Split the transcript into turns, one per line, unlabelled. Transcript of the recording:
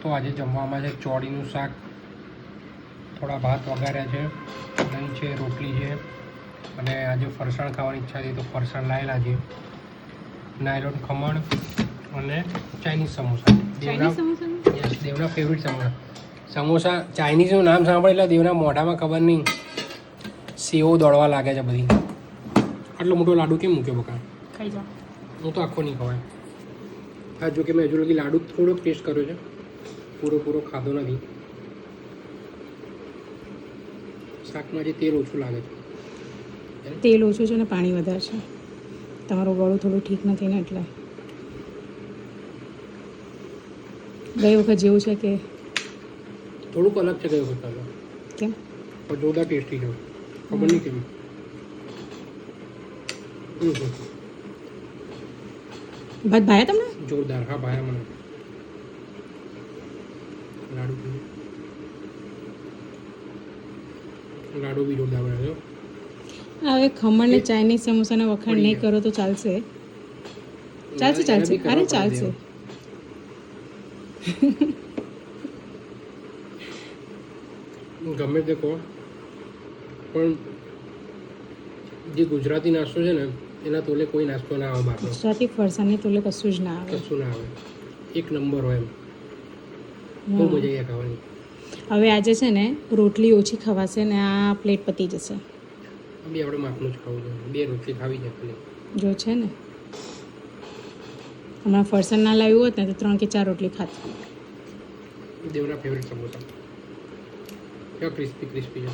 તો આજે જમવામાં છે ચોળીનું શાક, થોડા ભાત વઘાર્યા છે, દહીં છે, રોટલી છે અને આજે ફરસાણ ખાવાની ઈચ્છા હતી તો ફરસાણ લાવેલા છે. નાયલોન ખમણ અને ચાઇનીઝ સમોસા. દેવના ફેવરિટ સમોસા. ચાઇનીઝનું નામ સાંભળે એટલે દેવના મોઢામાં ખબર નહીં સેવો દોડવા લાગે છે બધી. આટલો મોટો લાડુ કેમ મૂક્યો બકા?
ખાઈ જા.
હું તો આખો નહીં ખવાય. હા, જો કે મેં હજુ લગી લાડુ થોડોક ટેસ્ટ કર્યો છે, પૂરો ખાધો નથી. શાકમાં જે તેલ ઓછું લાગે છે.
તેલ ઓછું છે ને પાણી વધારે છે. તમારું ગળું થોડું ઠીક નથી ને એટલે. ગઈ વખત જેવું છે કે
થોડુંક અલગ છે ગયો વખત.
કેમ?
પણ જોરદાર ટેસ્ટી છે. ખબર નહીં કેમ.
ભાત ભાયા તમને?
જોરદાર. હા, ભાયા મને. લાડુ બી જોરદાર બનાવ્યો.
હવે ખમણ ને ચાઇનીઝ સમોસાના વખાણ નહીં કરો તો ચાલશે. ચાલશે. અરે ચાલશે.
ગમે તે કહો પણ જે ગુજરાતી નાસ્તો છે ને એના તોલે કોઈ નાસ્તો ના આવે બહારનો.
ગુજરાતી ફરસાણની તોલે કશું જ ના આવે.
કશું ના આવે. એક નંબર હોય એમ. બહુ મજા આવી ખાવાની.
હવે આજે છે ને રોટલી ઓછી ખવાશે ને આ પ્લેટ પતી જશે.
બી આપણે માપનું જ ખાવું જોઈએ. 2 રોટલી ખાવી છે ખાલી.
જો છે ને હમણાં ફરસાણ ના લાવ્યું હોત ને તો 3 કે 4 રોટલી ખાત.
દેવના ફેવરિટ સમોસા. ક્યાં ક્રિસ્પી છે.